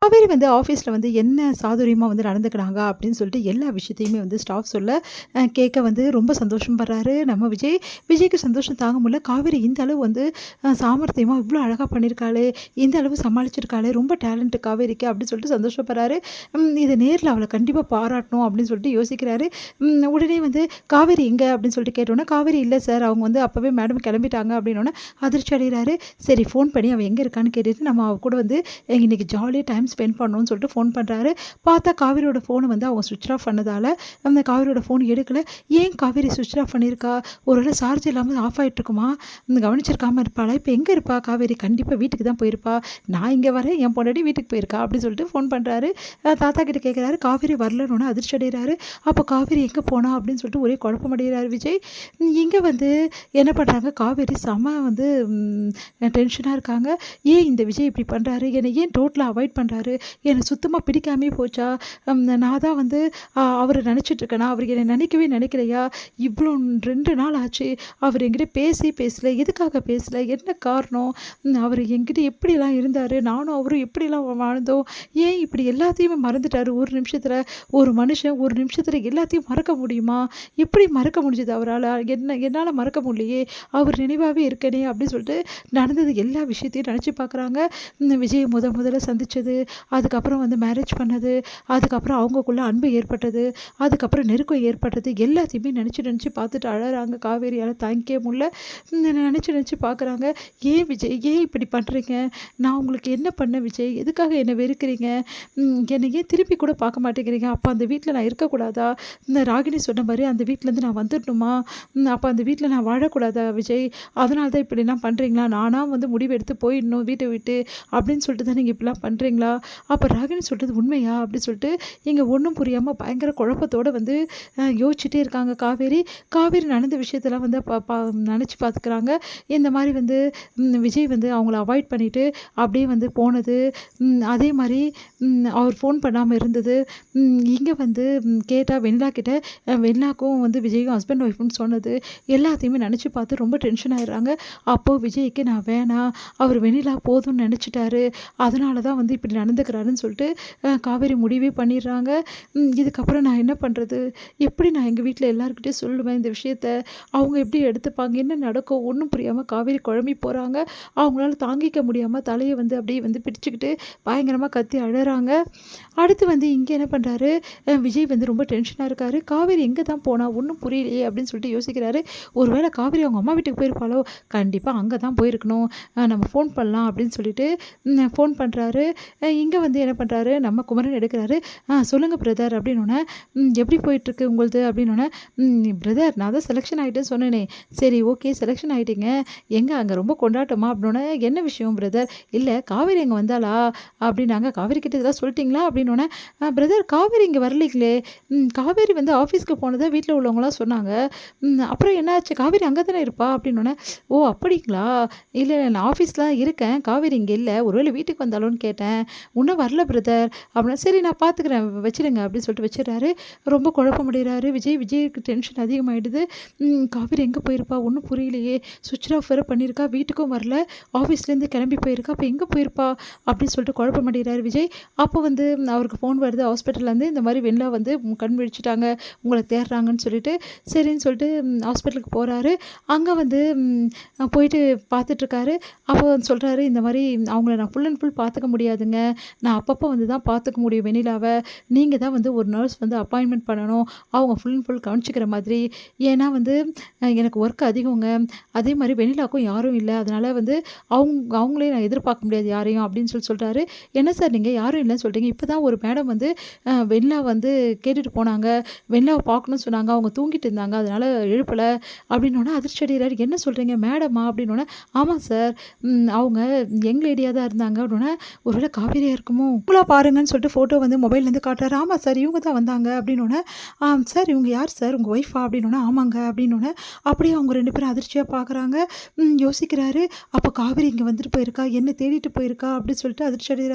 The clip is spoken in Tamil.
காவேரி வந்து ஆஃபீஸில் வந்து என்ன சாதுரியமாக வந்து நடந்துக்கிறாங்க அப்படின்னு சொல்லிட்டு எல்லா விஷயத்தையுமே வந்து ஸ்டாஃப் சொல்ல கேட்க வந்து ரொம்ப சந்தோஷப்படுறாரு நம்ம விஜய். விஜய்க்கு சந்தோஷம் தாங்க முடியல. காவேரி இந்த அளவு வந்து சாமர்த்தியமாக இவ்வளோ அழகாக பண்ணியிருக்காளே, இந்த அளவு சமாளிச்சிருக்காளே, ரொம்ப டேலண்ட்டு காவேரிக்கு அப்படின்னு சொல்லிட்டு சந்தோஷப்படுறாரு. இதை நேரில் அவளை கண்டிப்பாக பாராட்டணும் அப்படின்னு சொல்லிட்டு யோசிக்கிறாரு. உடனே வந்து காவேரி எங்கே அப்படின்னு சொல்லிட்டு கேட்டோன்னே, காவேரி இல்லை சார், அவங்க வந்து அப்போவே மேடம் கிளம்பிட்டாங்க அப்படின்னோடனே அதிர்ச்சி அடைகிறாரு. சரி, ஃபோன் பண்ணி அவள் எங்கே இருக்கான்னு கேட்டுட்டு நம்ம அவ கூட வந்து இன்னைக்கு ஜாலியாக டைம் ஸ்பெண்ட் பண்ணணும்னு சொல்லிட்டு ஃபோன் பண்ணுறாரு. பார்த்தா காவேரியோட ஃபோனை வந்து அவங்க சுவிட்ச் ஆஃப் பண்ணதால் அந்த காவேரியோட ஃபோன் எடுக்கலை. ஏன் காவேரி சுவிட்ச் ஆஃப் பண்ணியிருக்கா? ஒருவேளை சார்ஜ் இல்லாமல் ஆஃப் ஆகிட்டுருக்குமா? கவனிச்சிருக்காமல் இருப்பாளா? இப்போ எங்கே இருப்பா காவேரி? கண்டிப்பாக வீட்டுக்கு தான் போயிருப்பா. நான் இங்கே வரேன், என் பொண்டாட்டி வீட்டுக்கு போயிருக்கா அப்படின்னு சொல்லிட்டு ஃபோன் பண்ணுறாரு. தாத்தா கிட்ட கேட்குறாரு. காவேரி வரலன்னு அதிர்ச்சி அடைகிறாரு. அப்போ காவேரி எங்கே போனா அப்படின்னு சொல்லிட்டு ஒரே குழப்பம் அடைகிறார் விஜய். இங்கே வந்து என்ன பண்ணுறாங்க, காவேரி செம வந்து டென்ஷனாக இருக்காங்க. ஏன் இந்த விஜய் இப்படி பண்ணுறாரு? என்னை ஏன் டோட்டலாக அவாய்ட் பண்ணுறாரு? எனக்கு சுத்தமாக பிடிக்காமே போச்சா? நான் தான் வந்து அவரை நினச்சிட்ருக்கேனா? அவர் என்னை நினைக்கவே நினைக்கலையா? இவ்வளோ 2 நாள் ஆச்சு அவர் என்கிட்ட பேசல. எதுக்காக பேசல? என்ன காரணம்? அவர் என்கிட்ட எப்படிலாம் இருந்தார்? நானும் அவரும் எப்படிலாம் வாழ்ந்தோம்? ஏன் இப்படி எல்லாத்தையுமே மறந்துட்டார் ஒரு நிமிஷத்தில்? ஒரு மனுஷன் ஒரு நிமிஷத்தில் எல்லாத்தையும் மறக்க முடியுமா? எப்படி மறக்க முடிஞ்சது அவரால்? என்னால் மறக்க முடியலையே, அவர் நினைவாகவே இருக்கனே அப்படின்னு சொல்லிட்டு நடந்தது எல்லா விஷயத்தையும் நினச்சி பார்க்குறாங்க. விஜய் முதல்ல சந்தித்தது, அதுக்கப்புறம் வந்து மேரேஜ் பண்ணது, அதுக்கப்புறம் அவங்கக்குள்ளே அன்பு ஏற்பட்டது, அதுக்கப்புறம் நெருக்கம் ஏற்பட்டது, எல்லாத்தையுமே நினச்சி பார்த்துட்டு அழறாங்க. காவேரியால் தாங்கிக்கவே முடியல. நினச்சி பார்க்குறாங்க. ஏன் விஜய், ஏன் இப்படி பண்ணுறீங்க? நான் உங்களுக்கு என்ன பண்ண விஜய்? எதுக்காக என்னை வெறுக்கிறீங்க? என்னை ஏன் திருப்பி கூட பார்க்க மாட்டேங்கிறீங்க? அப்போ அந்த வீட்டில் நான் இருக்கக்கூடாதா? இந்த ராகினி சொன்ன மாதிரி அந்த வீட்டிலேருந்து நான் வந்துடணுமா? அப்போ அந்த வீட்டில் நான் வாழக்கூடாதா விஜய்? அதனால தான் இப்படிலாம் பண்ணுறீங்களா? நானாக வந்து முடிவு எடுத்து போயிடணும் வீட்டை விட்டு அப்படின்னு சொல்லிட்டு தான் நீங்கள் இப்படிலாம் பண்ணுறீங்களா? அப்போ ராகினி சொல்கிறது உண்மையா அப்படின்னு சொல்லிட்டு இங்கே ஒன்றும் புரியாமல் பயங்கர குழப்பத்தோடு வந்து யோசிச்சுட்டே இருக்காங்க காவேரி. காவேரி நடந்த விஷயத்தெல்லாம் வந்து நினச்சி பார்த்துக்கிறாங்க. இந்த மாதிரி வந்து விஜய் வந்து அவங்கள அவாய்ட் பண்ணிவிட்டு அப்படியே வந்து போனது, அதே மாதிரி அவர் ஃபோன் பண்ணாமல் இருந்தது, இங்கே வந்து கேட்டால் வெண்ணிலா கிட்ட வெண்ணிலாக்கும் வந்து விஜய்க்கும் ஹஸ்பண்ட் ஒய்ஃப்னு சொன்னது எல்லாத்தையுமே நினச்சி பார்த்து ரொம்ப டென்ஷன் ஆகிடுறாங்க. அப்போது விஜய்க்கு நான் வேணாம், அவர் வெண்ணிலா போதும்னு நினச்சிட்டாரு, அதனால தான் வந்து இப்படி நடந்துக்கிறாருன்னு சொல்லிட்டு காவேரி முடிவே பண்ணிடுறாங்க. இதுக்கப்புறம் நான் என்ன பண்ணுறது? எப்படி நான் எங்கள் வீட்டில் எல்லாருக்கிட்டையும் சொல்லுவேன் இந்த விஷயத்த? அவங்க எப்படி எடுத்துப்பாங்க? என்ன நடக்கும்? ஒன்றும் புரியாமல் காவேரி குழம்பி போகிறாங்க. அவங்களால தாங்கிக்க முடியாமல் தலையை வந்து அப்படியே வந்து பிடிச்சிக்கிட்டு பயங்கரமாக கத்தி அழறாங்க. அடுத்து வந்து இங்கே என்ன பண்ணுறாரு, விஜய் வந்து ரொம்ப டென்ஷனாக இருக்காரு. காவேரி எங்கே தான் போனா? ஒன்றும் புரியலையே அப்படின்னு சொல்லிட்டு யோசிக்கிறாரு. ஒருவேளை காவேரி அவங்க அம்மா வீட்டுக்கு போயிருப்பாளோ? கண்டிப்பாக அங்கே தான் போயிருக்கணும், நம்ம ஃபோன் பண்ணலாம் அப்படின்னு சொல்லிட்டு ஃபோன் பண்ணுறாரு. இங்கே வந்து என்ன பண்ணுறாரு, நம்ம குமரன் எடுக்கிறாரு. சொல்லுங்கள் பிரதர் அப்படின்னோடனே, எப்படி போயிட்டுருக்கு உங்களுது அப்படின்னோடனே, பிரதர் நான் தான் செலெக்ஷன் ஆகிட்டேன்னு சொன்னேனே. சரி, ஓகே, செலெக்ஷன் ஆகிட்டீங்க, எங்கே அங்கே ரொம்ப கொண்டாட்டமா அப்படின்னோடனே, என்ன விஷயம் பிரதர்? இல்லை காவேரி அங்கே வந்தாளா அப்படின்னாங்க. காவேரி கிட்ட இதெல்லாம் சொல்லிட்டிங்களா அப்படின்னோடனே, பிரதர் காவேரி இங்கே வரலீங்களே, காவேரி வந்து ஆஃபீஸ்க்கு போனதை வீட்டில் உள்ளவங்களாம் சொன்னாங்க, அப்புறம் என்னாச்சு? காவேரி அங்கே தானே இருப்பா அப்படின்னோடனே, ஓ அப்படிங்களா? இல்லை நான் ஆஃபீஸில் இருக்கேன், காவேரி இங்கே இல்லை, ஒருவேளை வீட்டுக்கு வந்தாலும்னு கேட்டேன், இன்னும் வரல பிரதர் அப்படின்னா. சரி நான் பார்த்துக்கிறேன், வச்சுடுங்க அப்படின்னு சொல்லிட்டு வச்சிடறாரு. ரொம்ப குழப்பமடைகிறாரு விஜய். விஜய்க்கு டென்ஷன் அதிகமாகிடுது. காவேரி எங்கே போயிருப்பா? ஒன்றும் புரியலையே, சுவிட்ச் ஆஃப் வேறு பண்ணியிருக்கா, வீட்டுக்கும் வரல, ஆஃபீஸ்லேருந்து கிளம்பி போயிருக்கா, அப்போ எங்கே போயிருப்பா அப்படின்னு சொல்லிட்டு குழப்பமடைகிறார் விஜய். அப்போ வந்து அவருக்கு ஃபோன் வருது ஹாஸ்பிட்டல்லேருந்து. இந்த மாதிரி வெண்ணிலா வந்து கண் விழிச்சிட்டாங்க, உங்களை தேடுறாங்கன்னு சொல்லிட்டு. சரின்னு சொல்லிட்டு ஹாஸ்பிட்டலுக்கு போகிறாரு. அங்கே வந்து போயிட்டு பார்த்துட்ருக்காரு. அப்போ சொல்கிறாரு, இந்த மாதிரி அவங்கள நான் ஃபுல் அண்ட் ஃபுல் பார்த்துக்க முடியாதுங்க, நான் அப்பப்போ வந்து தான் பார்த்துக்க முடியும் வெண்ணிலாவை, நீங்கள் தான் வந்து ஒரு நர்ஸ் வந்து அப்பாயின்மெண்ட் பண்ணணும், அவங்க ஃபுல் அண்ட் ஃபுல் கவனிச்சிக்கிற மாதிரி, ஏன்னா வந்து எனக்கு ஒர்க் அதிகங்க, அதே மாதிரி வெண்ணிலாவுக்கும் யாரும் இல்லை, அதனால் வந்து அவங்களே நான் எதிர்பார்க்க முடியாது யாரையும் அப்படின்னு சொல்கிறாரு. என்ன சார் நீங்கள் யாரும் இல்லைன்னு சொல்கிறீங்க? இப்போ தான் ஒரு மேடம் வந்து வெண்ணிலா வந்து கேட்டுட்டு போனாங்க, வெண்ணிலாவை பார்க்கணும்னு சொன்னாங்க, அவங்க தூங்கிட்டு இருந்தாங்க, அதனால் எழுப்பலை அப்படின்னோடனே அதிர்ச்சி அடைகிறாரு. என்ன சொல்கிறீங்க, மேடமா அப்படின்னோடனே, ஆமாம் சார், அவங்க யங் லேடியாக தான் இருந்தாங்க அப்படின்னோடனே, ஒருவேளை காவேரியாக இருக்குமோ, இவங்களா பாருங்கன்னு சொல்லிட்டு ஃபோட்டோ வந்து மொபைல்லேருந்து காட்டுறாரு. ஆமாம் சார், இவங்க தான் வந்தாங்க அப்படின்னோடனே, சார் இவங்க யார் சார், உங்கள் ஒய்ஃபா அப்படின்னோடனே, ஆமாங்க அப்படின்னோடனே, அப்படியே அவங்க 2 பேரும் அதிர்ச்சியாக பார்க்குறாங்க. யோசிக்கிறாரு. அப்போ காவேரி இங்கே வந்துட்டு போயிருக்கா, என்ன தேடிட்டு போயிருக்கா அப்படின்னு சொல்லிட்டு அதிர்ச்சி அடைகிறாரு.